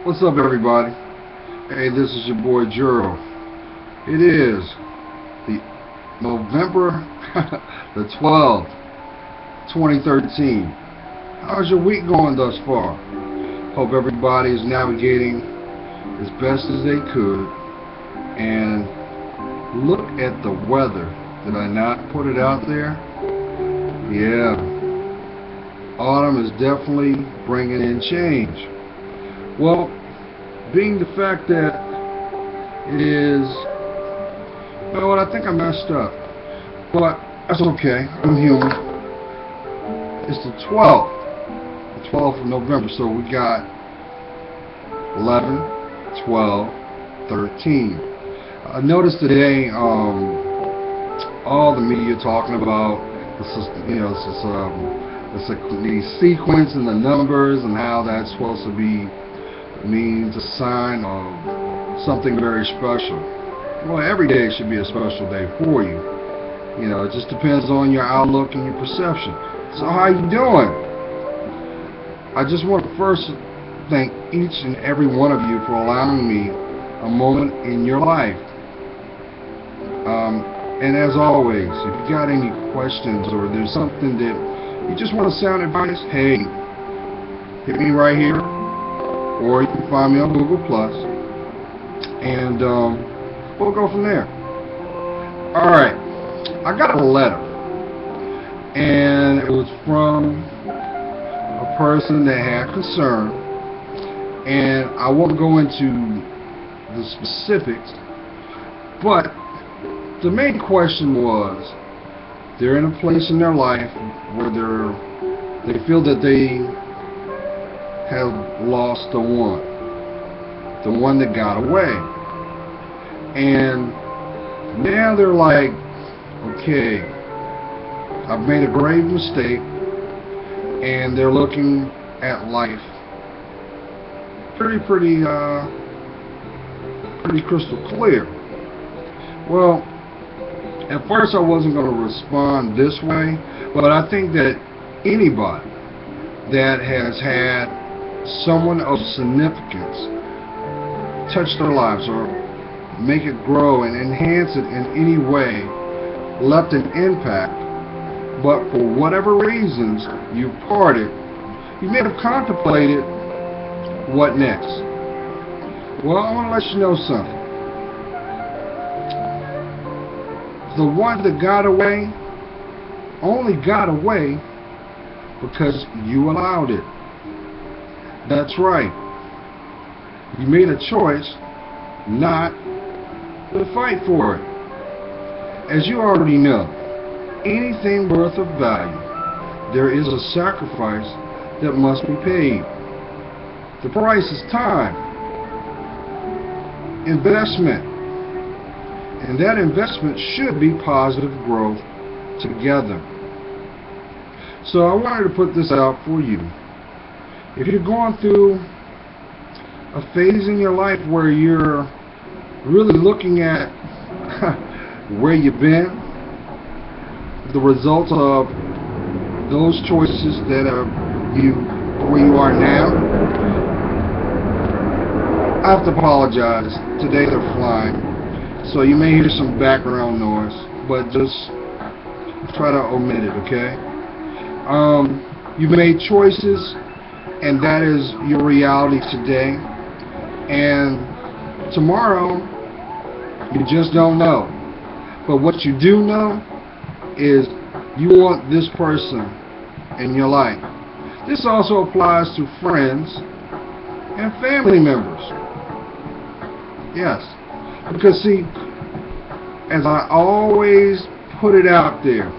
What's up, everybody? Hey, this is your boy Juro. It is the November the 12th, 2013. How's your week going thus far? Hope everybody is navigating as best as they could. And look at the weather. Did I not put it out there? Yeah, autumn is definitely bringing in change. Well, being the fact that it is, you know what, I think I messed up, but that's okay, I'm human. It's the 12th of November, so we got 11, 12, 13. I noticed today, all the media talking about, the sequence and the numbers and how that's supposed to be means a sign of something very special. Well, every day should be a special day for you. It just depends on your outlook and your perception. So how you doing? I just want to first thank each and every one of you for allowing me a moment in your life. And as always, if you got any questions or there's something that you just want to sound advice, hey, hit me right here. Or you can find me on Google Plus, and we'll go from there. All right, I got a letter, and it was from a person that had concern, and I won't go into the specifics, but the main question was they're in a place in their life where they feel that they have lost the one that got away. And now they're like, okay, I've made a grave mistake, and they're looking at life pretty crystal clear. Well, at first I wasn't going to respond this way, but I think that anybody that has had someone of significance touch their lives or make it grow and enhance it in any way, left an impact, but for whatever reasons you parted, you may have contemplated what next. Well, I want to let you know something. The one that got away only got away because you allowed it. That's right. You made a choice not to fight for it. As you already know, anything worth of value, there is a sacrifice that must be paid. The price is time, investment, and that investment should be positive growth together. So I wanted to put this out for you. If you're going through a phase in your life where you're really looking at where you've been, the results of those choices that are where you are now, I have to apologize. Today they're flying, so you may hear some background noise, but just try to omit it, okay? You've made choices, and that is your reality today. And tomorrow, you just don't know. But what you do know is you want this person in your life. This also applies to friends and family members. Yes. Because see, as I always put it out there,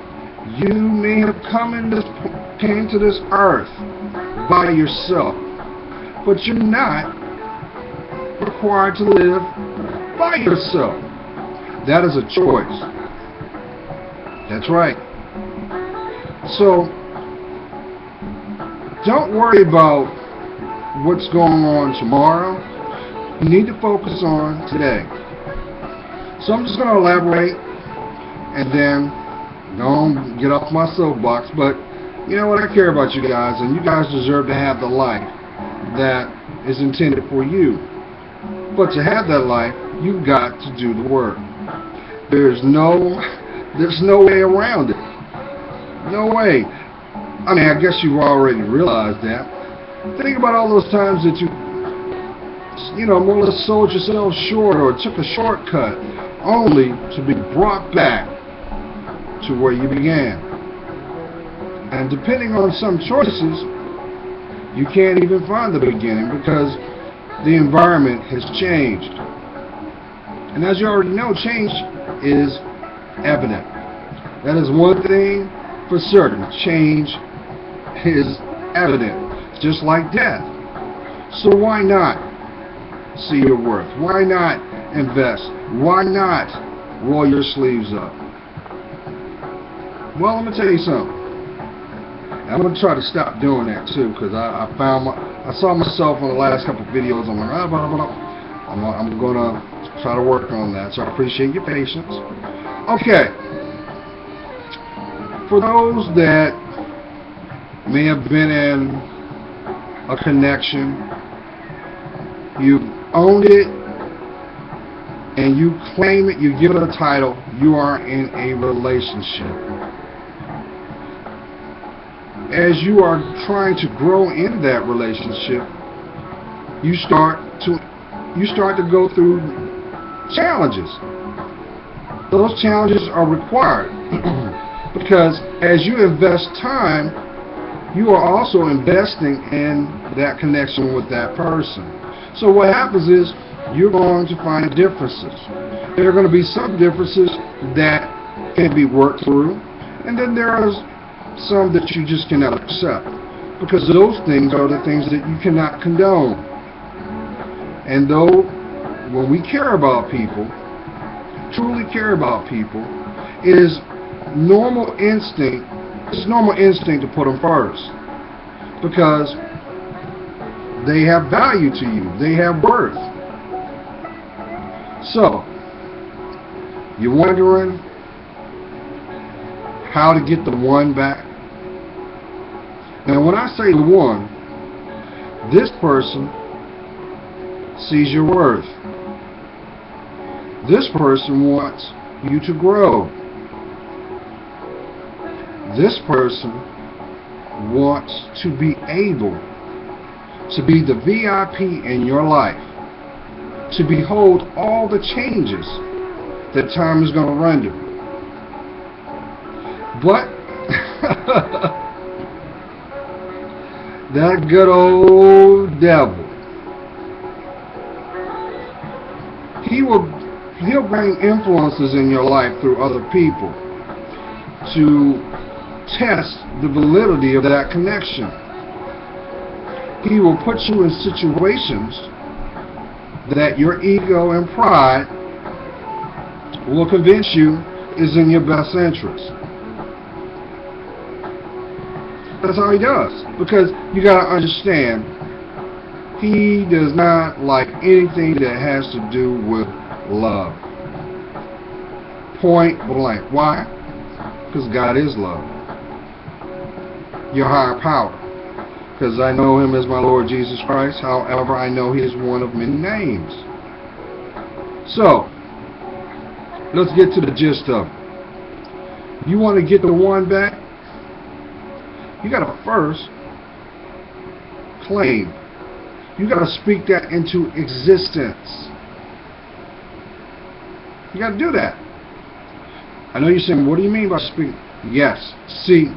you may have came to this earth by yourself, but you're not required to live by yourself. That is a choice. That's right. So don't worry about what's going on tomorrow. You need to focus on today. So I'm just going to elaborate and then don't get off my soapbox, but you know what, I care about you guys, and you guys deserve to have the life that is intended for you. But to have that life, you've got to do the work. There's no way around it. No way. I mean, I guess you've already realized that. Think about all those times that you know, more or less sold yourself short or took a shortcut only to be brought back to where you began. And depending on some choices, you can't even find the beginning because the environment has changed. And as you already know, change is evident. That is one thing for certain. Change is evident, just like death. So why not see your worth? Why not invest? Why not roll your sleeves up? Well, let me tell you something. I'm going to try to stop doing that too, because I saw myself on the last couple of videos. I'm like, I'm going to try to work on that. So I appreciate your patience. Okay. For those that may have been in a connection, you owned it, and you claim it, you give it a title, you are in a relationship. As you are trying to grow in that relationship, you start to go through challenges. Those challenges are required because as you invest time, you are also investing in that connection with that person. So what happens is you're going to find differences. There are going to be some differences that can be worked through, and then there are some that you just cannot accept, because those things are the things that you cannot condone. And though when we care about people, truly care about people, it is normal instinct. It's normal instinct to put them first, because they have value to you. They have worth. So, you're wondering how to get the one back? Now, when I say the one, this person sees your worth. This person wants you to grow. This person wants to be able to be the VIP in your life, to behold all the changes that time is going to render. But that good old devil, he'll bring influences in your life through other people to test the validity of that connection. He will put you in situations that your ego and pride will convince you is in your best interest. That's how he does. Because you got to understand, he does not like anything that has to do with love. Point blank. Why? Because God is love. Your higher power. Because I know him as my Lord Jesus Christ. However, I know he is one of many names. So, let's get to the gist of it. You want to get the one back? You got to first claim. You got to speak that into existence. You got to do that. I know you're saying, what do you mean by speaking? Yes. See,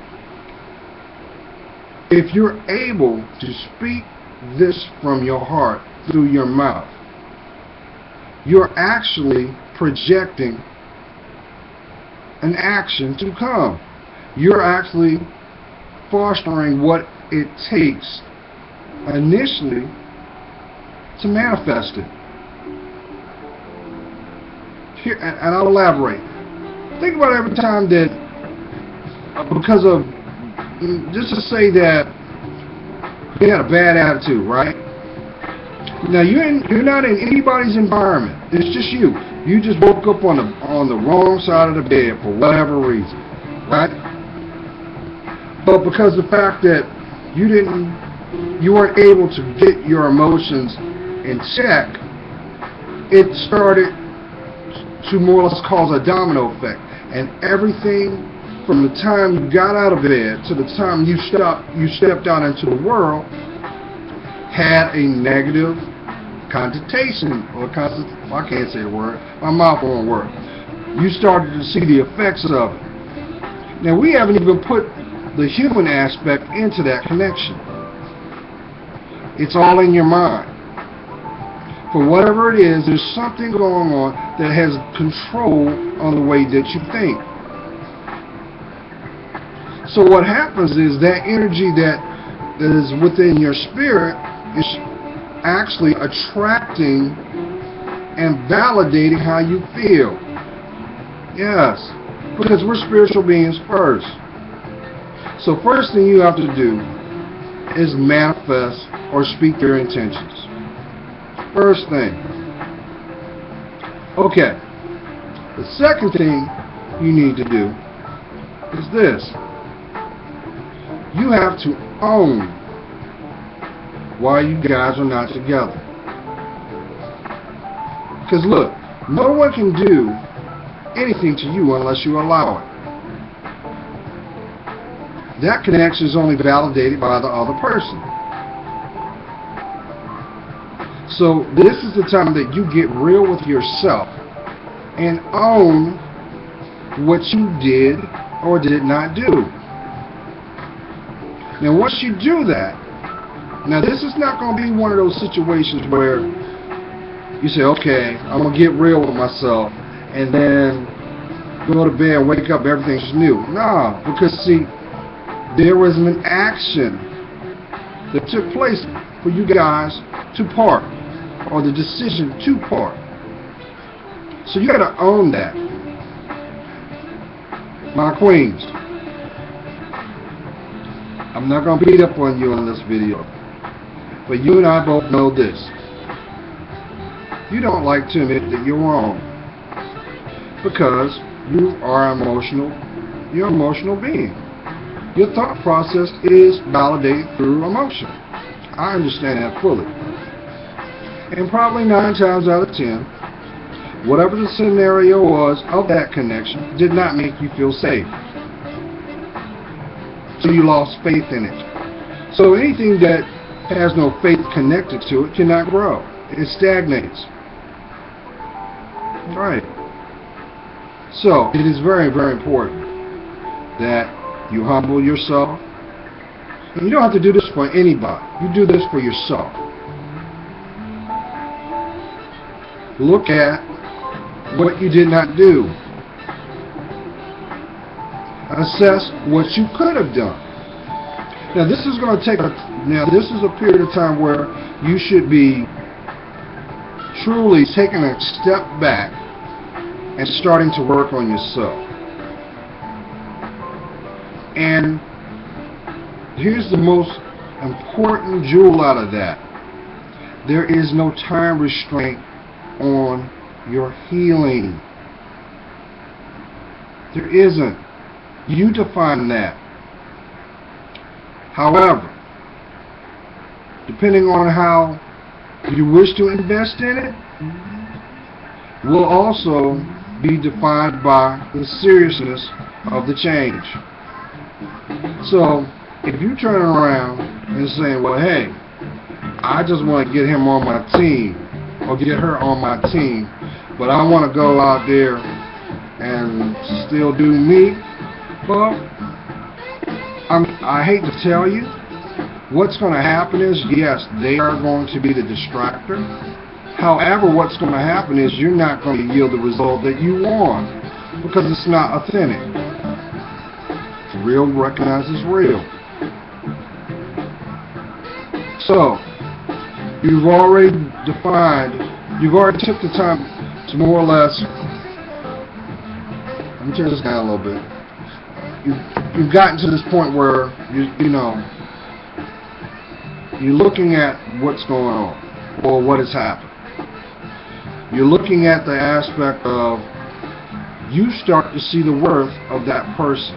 if you're able to speak this from your heart through your mouth, you're actually projecting an action to come. You're actually fostering what it takes initially to manifest it. Here, and I'll elaborate. Think about every time that, because of, just to say that you had a bad attitude, right? Now you're not in anybody's environment. It's just you. You just woke up on the wrong side of the bed for whatever reason, right? But because of the fact that you didn't you weren't able to get your emotions in check, it started to more or less cause a domino effect. And everything from the time you got out of bed to the time you stepped out into the world had a negative connotation, or I can't say the word, my mouth won't work. You started to see the effects of it. Now, we haven't even put the human aspect into that connection. It's all in your mind. For whatever it is, there's something going on that has control on the way that you think. So what happens is that energy that is within your spirit is actually attracting and validating how you feel. Yes, because we're spiritual beings first. So first thing you have to do is manifest or speak your intentions. First thing. Okay. The second thing you need to do is this. You have to own why you guys are not together. Because look, no one can do anything to you unless you allow it. That connection is only validated by the other person. So this is the time that you get real with yourself and own what you did or did not do. Now once you do that, now this is not going to be one of those situations where you say, okay, I'm going to get real with myself and then go to bed and wake up, everything's new. No, because see, there was an action that took place for you guys to part, or the decision to part. So you got to own that. My queens, I'm not going to beat up on you on this video, but you and I both know this. You don't like to admit that you're wrong because you are emotional. You're an emotional being. Your thought process is validated through emotion. I understand that fully. And probably 9 times out of 10, whatever the scenario was of that connection did not make you feel safe. So you lost faith in it. So anything that has no faith connected to it cannot grow. It stagnates. Right. So it is very, very important that you humble yourself. And you don't have to do this for anybody. You do this for yourself. Look at what you did not do. Assess what you could have done. Now this is going to take this is a period of time where you should be truly taking a step back and starting to work on yourself. And here's the most important jewel out of that. There is no time restraint on your healing. There isn't. You define that. However, depending on how you wish to invest in it, will also be defined by the seriousness of the change. So, if you turn around and say, well, hey, I just want to get him on my team, or get her on my team, but I want to go out there and still do me, well, I hate to tell you, what's going to happen is, yes, they are going to be the distractor. However, what's going to happen is you're not going to yield the result that you want because it's not authentic. Real recognizes real. So, you've already defined, you've already took the time to more or less, let me turn this down a little bit. You've gotten to this point where you're looking at what's going on or what has happened. You're looking at the aspect of you start to see the worth of that person.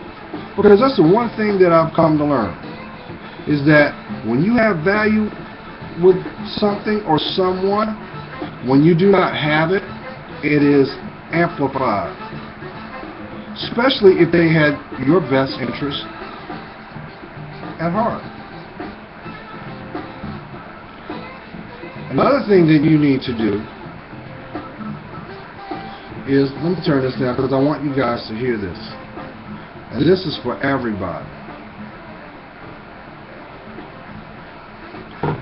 Because that's the one thing that I've come to learn. is that when you have value with something or someone, when you do not have it, it is amplified. Especially if they had your best interest at heart. Another thing that you need to do is, let me turn this down because I want you guys to hear this. And this is for everybody.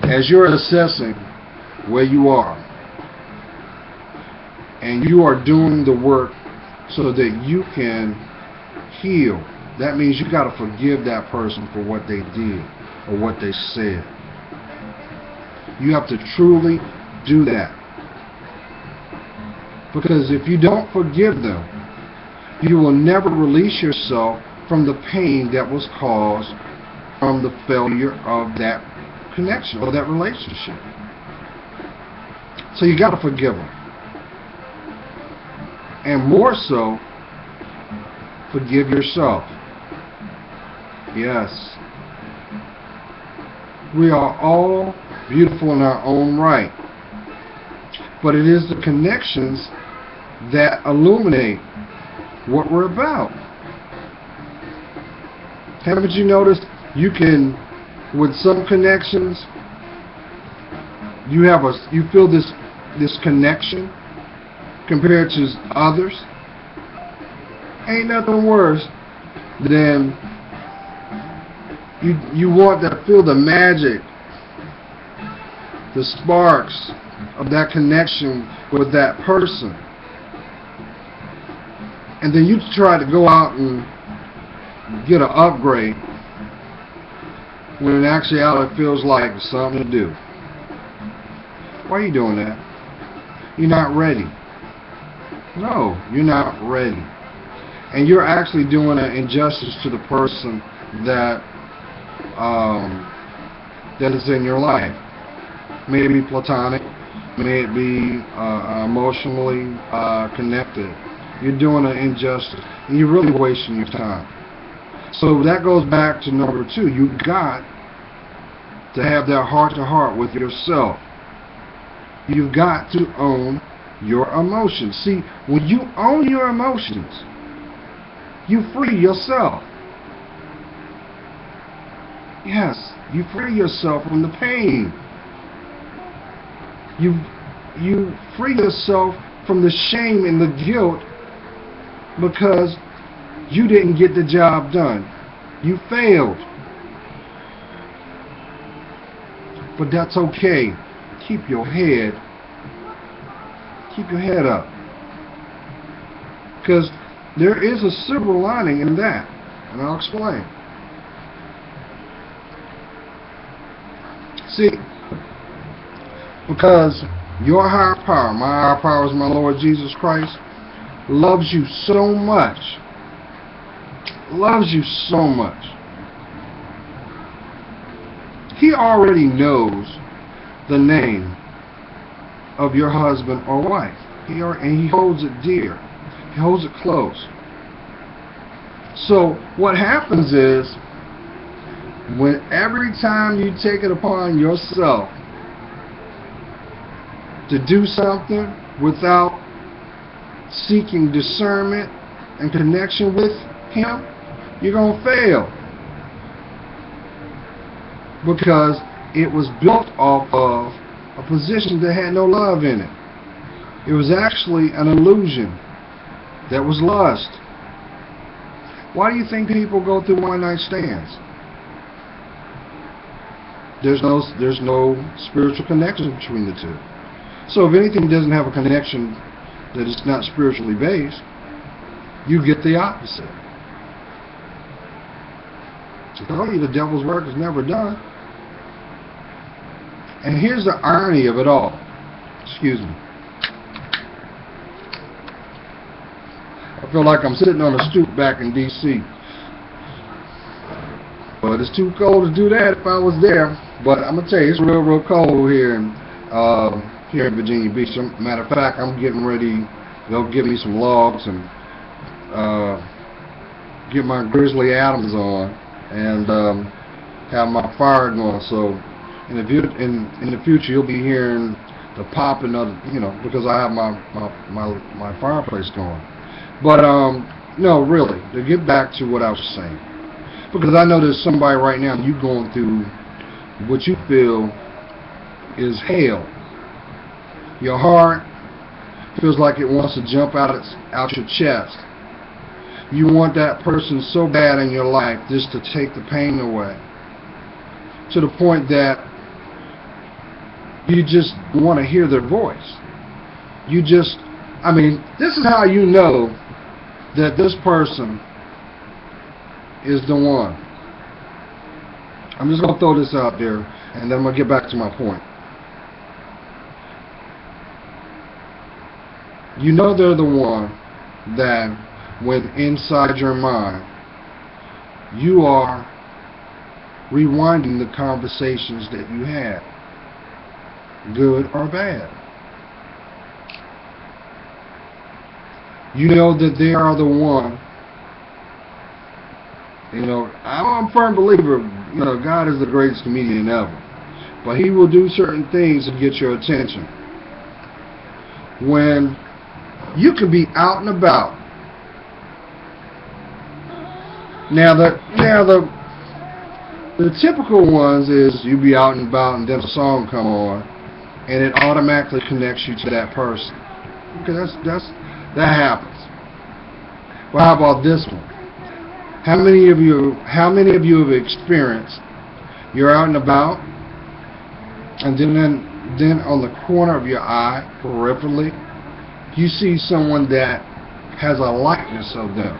As you're assessing where you are, and you are doing the work so that you can heal, that means you got to forgive that person for what they did or what they said. You have to truly do that. Because if you don't forgive them, you will never release yourself from the pain that was caused from the failure of that connection or that relationship. So you got to forgive them. And more so, forgive yourself. Yes. We are all beautiful in our own right. But it is the connections that illuminate what we're about. Haven't you noticed you can, with some connections, you feel this connection compared to others? Ain't nothing worse than you want to feel the magic, the sparks of that connection with that person, and then you try to go out and get an upgrade when in actuality it feels like something to do. Why are you doing that? You're not ready. No, you're not ready. And you're actually doing an injustice to the person that is in your life. May it be platonic, may it be emotionally connected. You're doing an injustice, and you're really wasting your time. So that goes back to number 2. You've got to have that heart-to-heart with yourself. You've got to own your emotions. See, when you own your emotions, you free yourself. Yes, you free yourself from the pain. You free yourself from the shame and the guilt because you didn't get the job done. You failed. But that's okay. Keep your head up. Because there is a silver lining in that. And I'll explain. See, because your higher power, my higher power is my Lord Jesus Christ, loves you so much. Loves you so much. He already knows the name of your husband or wife. And he holds it dear. He holds it close. So what happens is, when every time you take it upon yourself to do something without seeking discernment and connection with him, you're going to fail. Because it was built off of a position that had no love in it. It was actually an illusion that was lust. Why do you think people go through one-night stands? There's no spiritual connection between the two. So if anything doesn't have a connection that is not spiritually based, you get the opposite. I told you the devil's work is never done. And here's the irony of it all. Excuse me. I feel like I'm sitting on a stoop back in D.C. But it's too cold to do that if I was there. But I'm going to tell you, it's real cold here in Virginia Beach. Matter of fact, I'm getting ready to go get me some logs and get my Grizzly Adams on and have my fire going. So in the future, you'll be hearing the popping of, because I have my fireplace going. But no, really, to get back to what I was saying, because I know there's somebody right now, you going through what you feel is hell. Your heart feels like it wants to jump out your chest. You want that person so bad in your life just to take the pain away, to the point that you just want to hear their voice. This is how you know that this person is the one. I'm just going to throw this out there, and then I'm going to get back to my point. You know they're the one that when inside your mind, you are rewinding the conversations that you had, good or bad. You know that they are the one. I'm a firm believer, God is the greatest comedian ever. But He will do certain things to get your attention. When you can be out and about. Now the typical ones is you be out and about and then a song come on and it automatically connects you to that person. Okay, that happens. Well, how about this one? How many of you have experienced you're out and about, and then on the corner of your eye, peripherally, you see someone that has a likeness of them,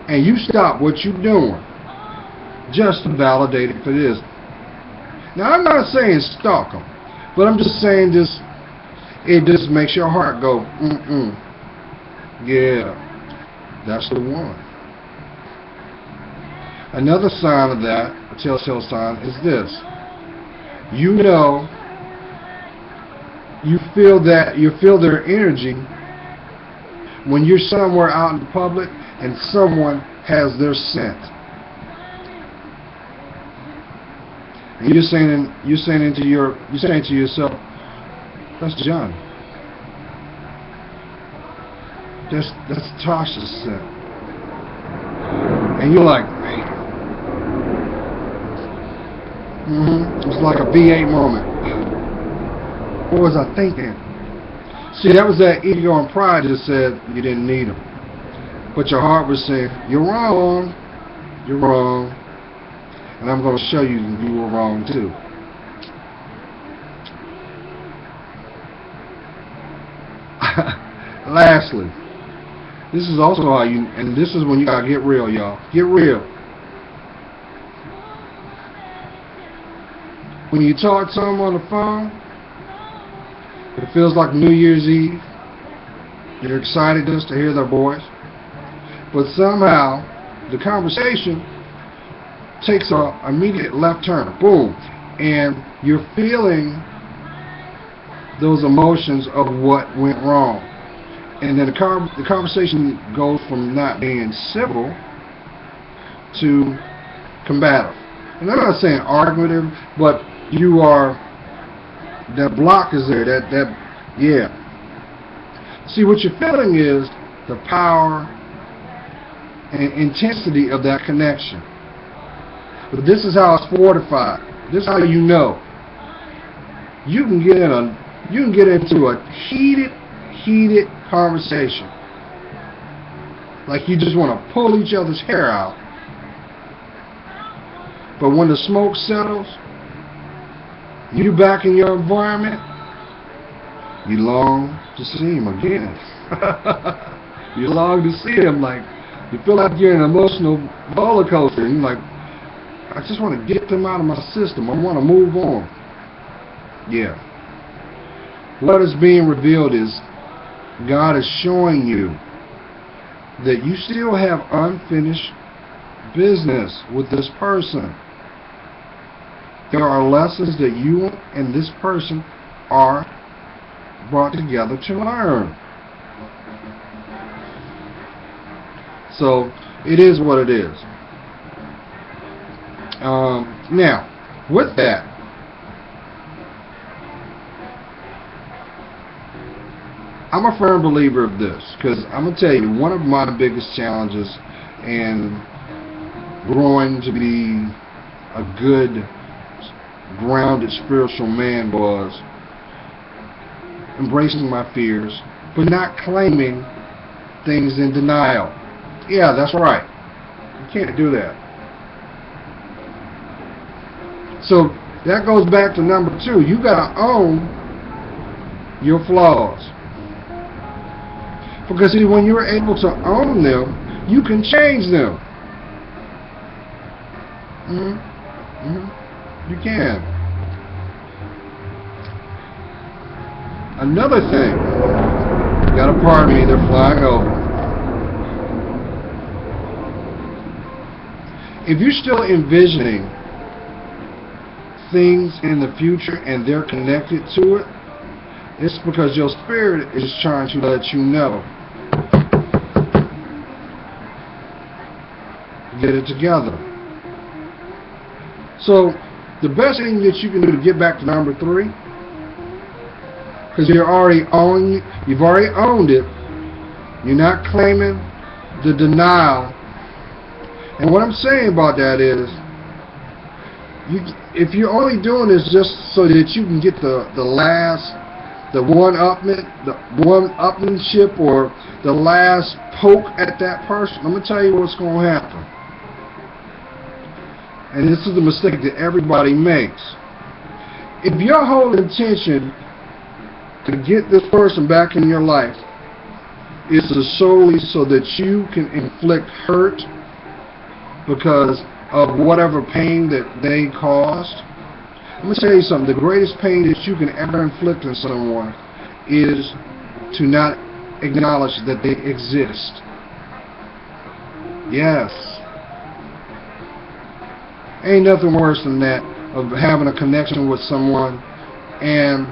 and you stop what you're doing just to validate if it is. Now, I'm not saying stalk them, but I'm just saying it just makes your heart go, yeah, that's the one. Another sign of that, a telltale sign, is this. You feel their energy when you're somewhere out in public and someone has their scent. And you're saying to yourself, that's Johnny. That's Tasha's scent. And you're like, hey. It's like a V8 moment. What was I thinking? See, that was that ego and pride that said you didn't need them. But your heart was saying, you're wrong. You're wrong. And I'm going to show you were wrong too. Lastly, this is also how and this is when you got to get real, y'all. Get real. When you talk to someone on the phone, it feels like New Year's Eve. You're excited just to hear their voice. But somehow, the conversation takes an immediate left turn. Boom. And you're feeling those emotions of what went wrong. And then the conversation goes from not being civil to combative. And I'm not saying argumentative, but you are, that block is there, yeah. See, what you're feeling is the power and intensity of that connection. But this is how it's fortified. This is how you know. You can get into a heated conversation. Like you just want to pull each other's hair out. But when the smoke settles, you back in your environment, you long to see him again. You long to see him, like, you feel like you're in an emotional roller coaster, and you're like, I just want to get them out of my system. I want to move on. Yeah. What is being revealed is God is showing you that you still have unfinished business with this person. There are lessons that you and this person are brought together to learn. So, it is what it is. Now, with that, I'm a firm believer of this, because I'm going to tell you, one of my biggest challenges in growing to be a good, grounded spiritual man was embracing my fears, but not claiming things in denial. Yeah, that's right. You can't do that. So that goes back to number 2. You got to own your flaws. Because see, when you're able to own them, you can change them. You can. Another thing, you gotta pardon me, they're flying over. If you're still envisioning things in the future and they're connected to it, it's because your spirit is trying to let you know. Get it together. So the best thing that you can do to get back to number 3, because you've already owned it. You're not claiming the denial. And what I'm saying about that is, if you're only doing this just so that you can get the one-upmanship or the last poke at that person, I'm going to tell you what's going to happen. And this is the mistake that everybody makes. If your whole intention to get this person back in your life is solely so that you can inflict hurt because of whatever pain that they caused, I'm going to tell you something. The greatest pain that you can ever inflict on someone is to not acknowledge that they exist. Yes. Ain't nothing worse than that, of having a connection with someone and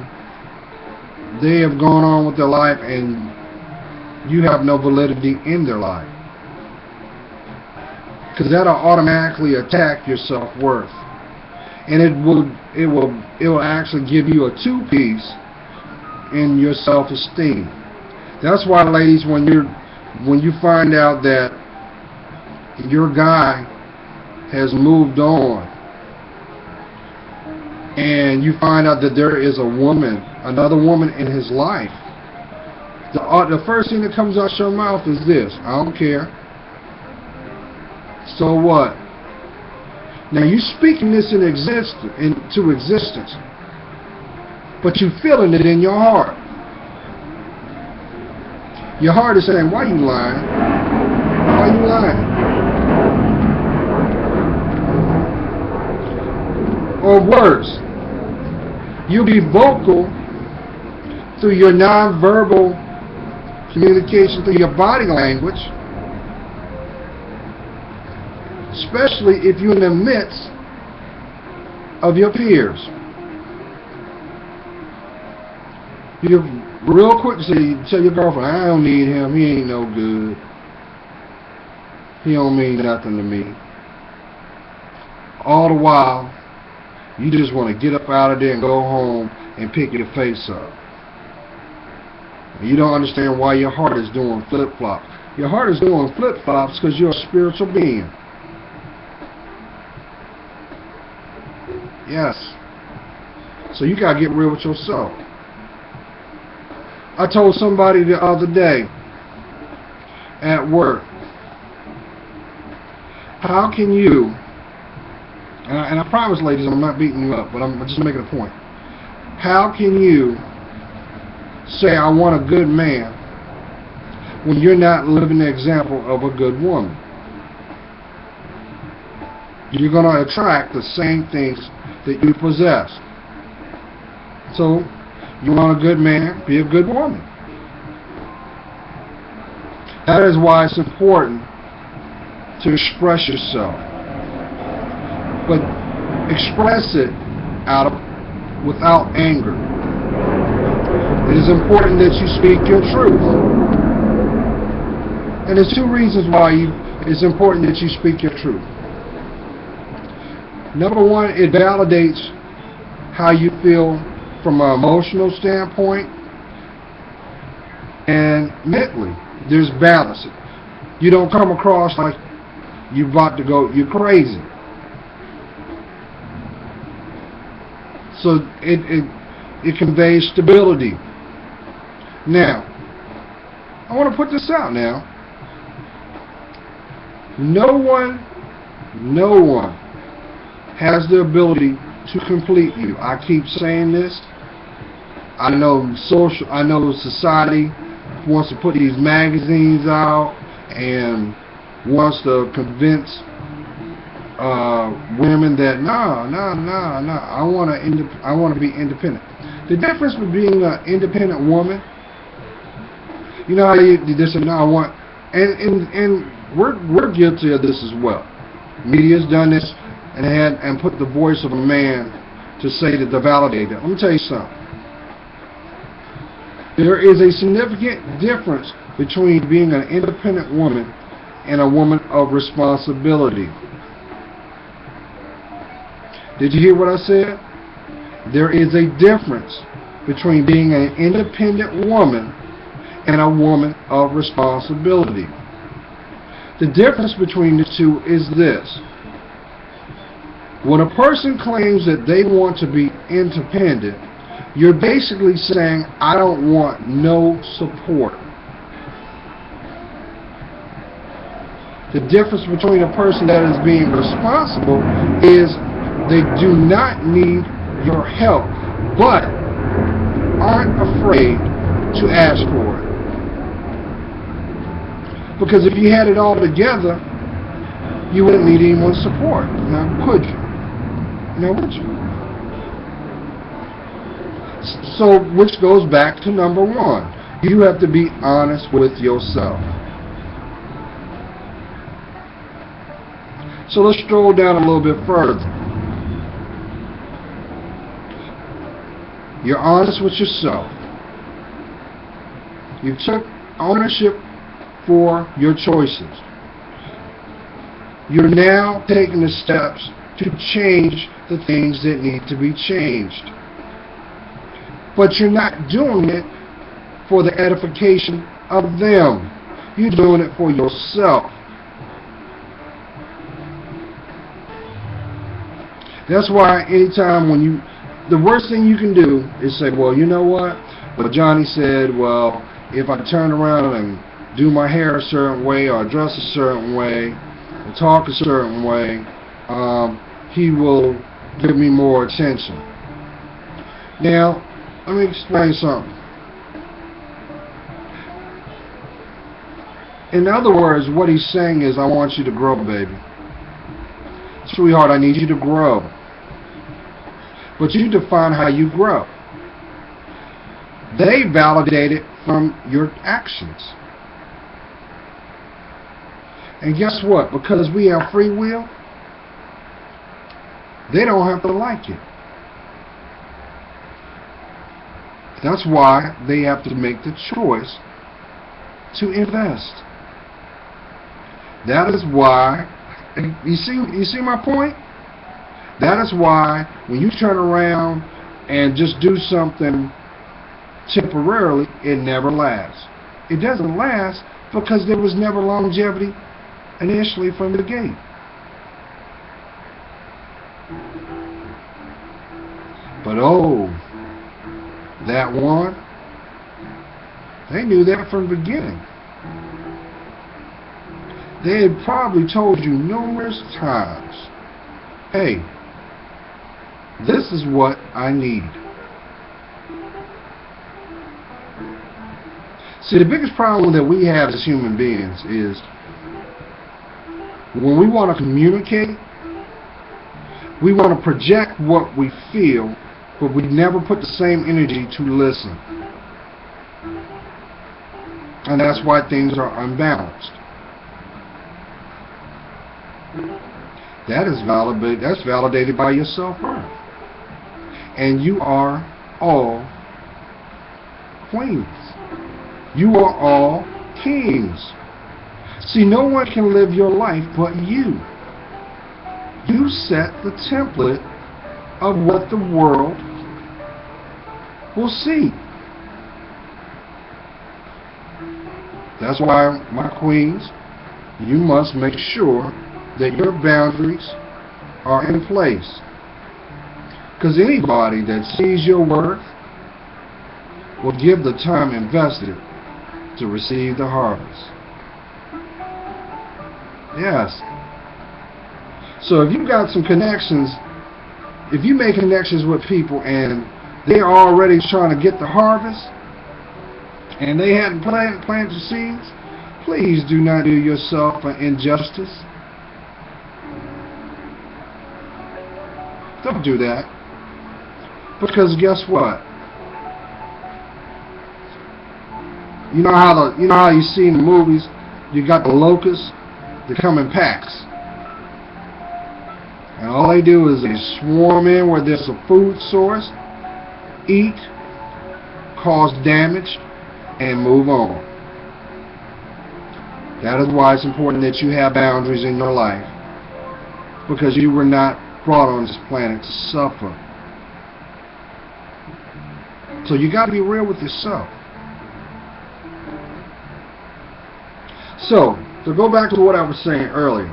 they have gone on with their life and you have no validity in their life. Because that'll automatically attack your self-worth. And it will actually give you a 2-piece in your self-esteem. That's why, ladies, when you find out that your guy has moved on, and you find out that there is another woman in his life, the first thing that comes out your mouth is this: I don't care. So what? Now you speaking this into existence, but you feeling it in your heart. Your heart is saying, why you lying? Why you lying? Or worse, you'll be vocal through your nonverbal communication, through your body language, especially if you're in the midst of your peers. You're real quick to tell your girlfriend, I don't need him, he ain't no good, he don't mean nothing to me. All the while, you just want to get up out of there and go home and pick your face up. And you don't understand why your heart is doing flip-flops. Your heart is doing flip-flops because you're a spiritual being. Yes. So you got to get real with yourself. I told somebody the other day at work, how can you, and I promise, ladies, I'm not beating you up, but I'm just making a point. How can you say I want a good man when you're not living the example of a good woman? You're going to attract the same things that you possess. So, you want a good man, be a good woman. That is why it's important to express yourself. But express it without anger. It is important that you speak your truth. And there's 2 reasons why it's important that you speak your truth. Number one, it validates how you feel from an emotional standpoint and mentally. There's balance. You don't come across like you're you're crazy. So it conveys stability. Now, I want to put this out now. No one has the ability to complete you. I keep saying this. I know society wants to put these magazines out and wants to convince women that no, I want to be independent. The difference with being an independent woman, you know how they say, no, I want, and we're guilty of this as well. Media's done this and put the voice of a man to say that to validate it. Let me tell you something. There is a significant difference between being an independent woman and a woman of responsibility. Did you hear what I said? There is a difference between being an independent woman and a woman of responsibility. The difference between the two is this. When a person claims that they want to be independent, you're basically saying, I don't want no support. The difference between a person that is being responsible is they do not need your help, but aren't afraid to ask for it. Because if you had it all together, you wouldn't need anyone's support. Now, could you? Now, would you? So, which goes back to number one. You have to be honest with yourself. So let's stroll down a little bit further. You're honest with yourself. You took ownership for your choices. You're now taking the steps to change the things that need to be changed. But you're not doing it for the edification of them. You're doing it for yourself. That's why anytime the worst thing you can do is say, well, you know what? Well, Johnny said, well, if I turn around and do my hair a certain way or dress a certain way or talk a certain way, he will give me more attention. Now, let me explain something. In other words, what he's saying is, I want you to grow, baby. Sweetheart, I need you to grow. But you define how you grow. They validate it from your actions. And guess what? Because we have free will, they don't have to like it. That's why they have to make the choice to invest. That is why, you see my point? That is why when you turn around and just do something temporarily, it never lasts. It doesn't last because there was never longevity initially from the gate. But oh, that one, they knew that from the beginning. They had probably told you numerous times, hey, this is what I need. See, the biggest problem that we have as human beings is when we want to communicate, we want to project what we feel, but we never put the same energy to listen. And that's why things are unbalanced. That's validated by your self-worth. And you are all queens. You are all kings. See, no one can live your life but you. you set the template of what the world will see. That's why, my queens, you must make sure that your boundaries are in place. Because anybody that sees your worth will give the time invested to receive the harvest. Yes. So if you've got some connections, if you make connections with people and they're already trying to get the harvest and they hadn't planted the seeds, please do not do yourself an injustice. Don't do that. Because guess what? You know how you see in the movies, you got the locusts, they come in packs. And all they do is they swarm in where there's a food source, eat, cause damage, and move on. That is why it's important that you have boundaries in your life. Because you were not brought on this planet to suffer. So you got to be real with yourself. So, to go back to what I was saying earlier.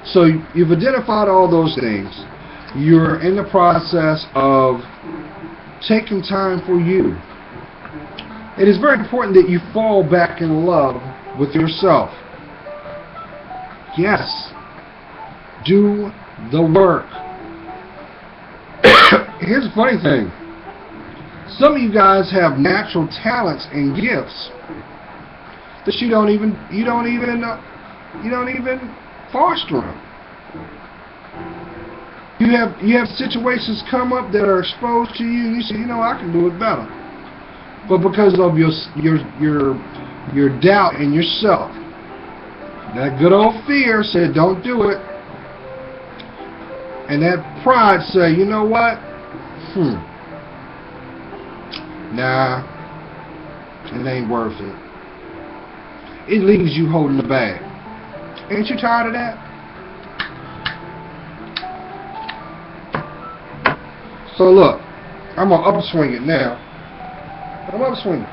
So you've identified all those things. You're in the process of taking time for you. It is very important that you fall back in love with yourself. Yes. Do the work. Here's the funny thing. Some of you guys have natural talents and gifts that you don't even foster them. You have situations come up that are exposed to you, and you say, I can do it better. But because of your doubt in yourself, that good old fear said, don't do it. And that pride said, you know what? Nah, it ain't worth it. It leaves you holding the bag. Ain't you tired of that? So look, I'm gonna upswing it now. I'm upswinging.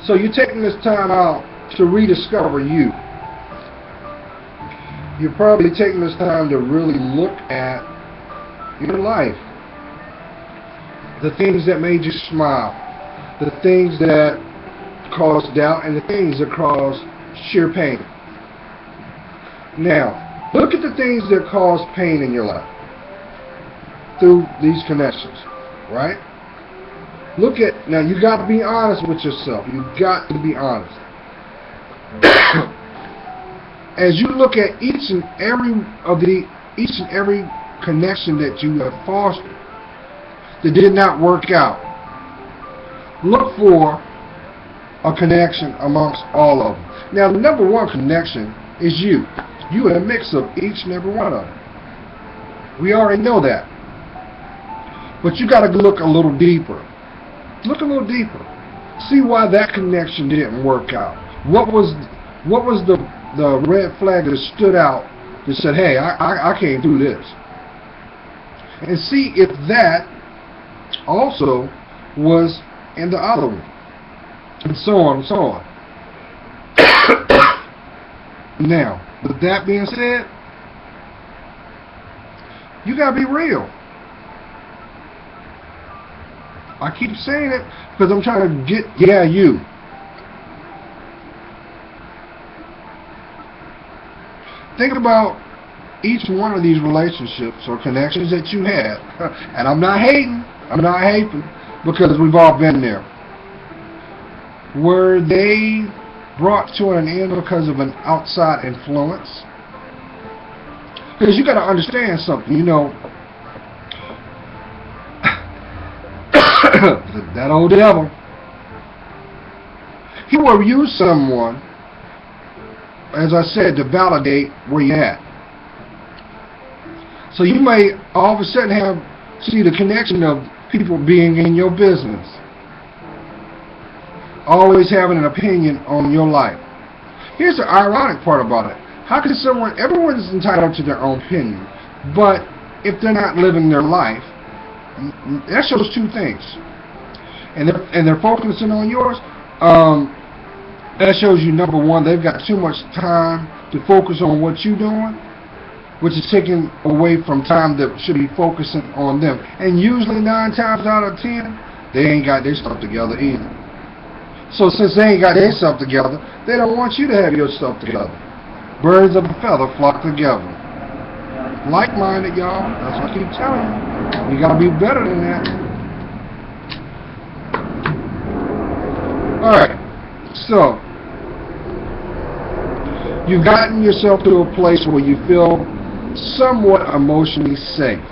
So you're taking this time out to rediscover you. You're probably taking this time to really look at your life. The things that made you smile. The things that caused doubt and the things that caused sheer pain. Now, look at the things that cause pain in your life through these connections, right? Now you got to be honest with yourself. You got to be honest. As you look at each and every connection that you have fostered that did not work out, look for a connection amongst all of them. Now, the number one connection is you. You are a mix of each and every one of them. We already know that. But you got to look a little deeper. Look a little deeper. See why that connection didn't work out. What was the red flag that stood out that said, hey, I can't do this? And see if that also was in the other one. And so on and so on. Now, with that being said, you gotta be real. I keep saying it because I'm trying to get you. Think about each one of these relationships or connections that you had. And I'm not hating. Because we've all been there. Were they brought to an end because of an outside influence? Because you got to understand something, that old devil, he will use someone, as I said, to validate where you're at. So you may all of a sudden see the connection of people being in your business, always having an opinion on your life. Here's the ironic part about it. How can someone, everyone's entitled to their own opinion, but if they're not living their life, that shows two things. And they're focusing on yours, that shows you, number one, they've got too much time to focus on what you're doing, which is taking away from time that should be focusing on them. And usually 9 times out of 10, they ain't got their stuff together either. So since they ain't got their stuff together, they don't want you to have your stuff together. Birds of a feather flock together. Like-minded, y'all. That's what I keep telling you. You gotta be better than that. Alright. So, you've gotten yourself to a place where you feel somewhat emotionally safe.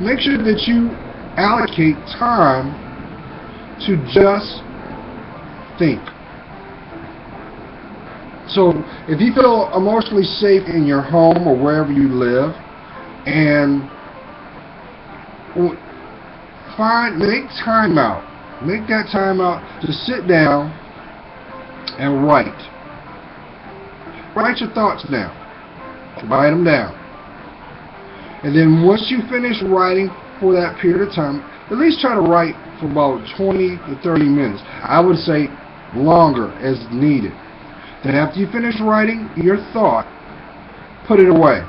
Make sure that you allocate time to just think. So if you feel emotionally safe in your home or wherever you live, and make that time out to sit down and write your thoughts down, write them down, and then once you finish writing for that period of time, at least try to write for about 20 to 30 minutes. I would say longer as needed. Then after you finish writing your thought, put it away.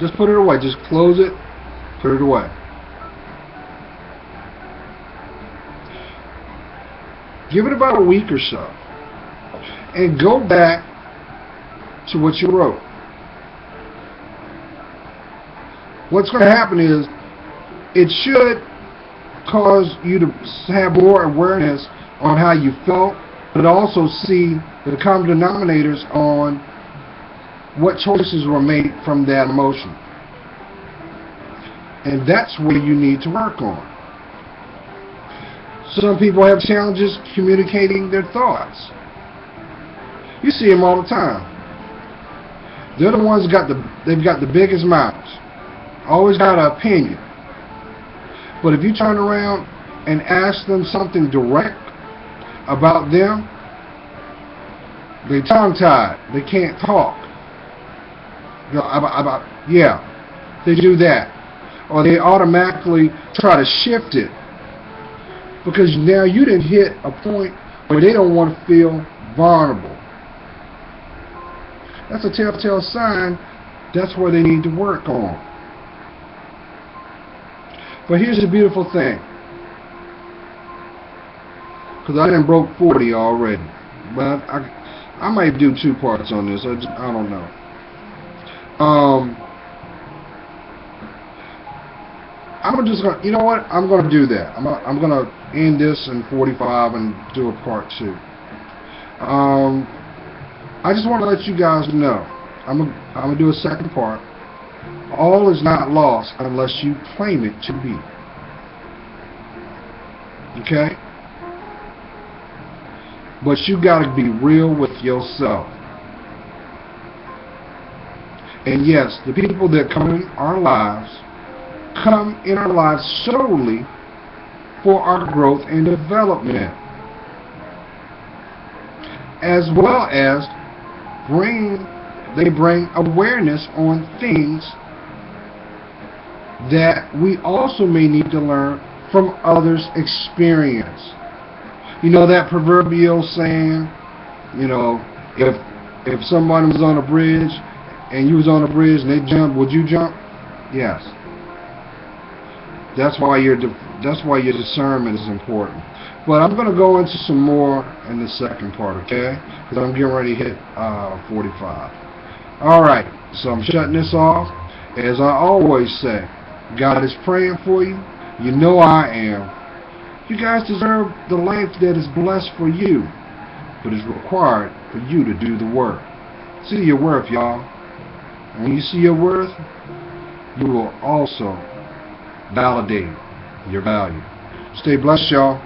Just put it away. Just close it, put it away. Give it about a week or so, and go back to what you wrote. What's going to happen is, it should cause you to have more awareness on how you felt, but also see the common denominators on what choices were made from that emotion. And that's where you need to work on. Some people have challenges communicating their thoughts. You see them all the time. They're the ones they've got the biggest mouths. Always got an opinion. But if you turn around and ask them something direct about them, they're tongue-tied. They can't talk. They do that. Or they automatically try to shift it. Because now you didn't hit a point where they don't want to feel vulnerable. That's a telltale sign that's where they need to work on. But here's the beautiful thing. Because I done broke 40 already. But I might do 2 parts on this. I don't know. I'm just gonna, you know what? I'm gonna do that. I'm gonna end this in 45 and do a part 2. I just want to let you guys know. I'm gonna do a second part. All is not lost unless you claim it to be. Okay? But you gotta be real with yourself. And yes, the people that come in our lives solely for our growth and development, as well as they bring awareness on things that we also may need to learn from others' experience. You know that proverbial saying, you know, if someone was on a bridge and you was on a bridge and they jumped, would you jump? Yes. That's why your discernment is important. But I'm going to go into some more in the second part, okay? Because I'm getting ready to hit 45. Alright, so I'm shutting this off. As I always say, God is praying for you. You know I am. You guys deserve the life that is blessed for you, but it's required for you to do the work. See your worth, y'all. And when you see your worth, you will also validate your value. Stay blessed, y'all.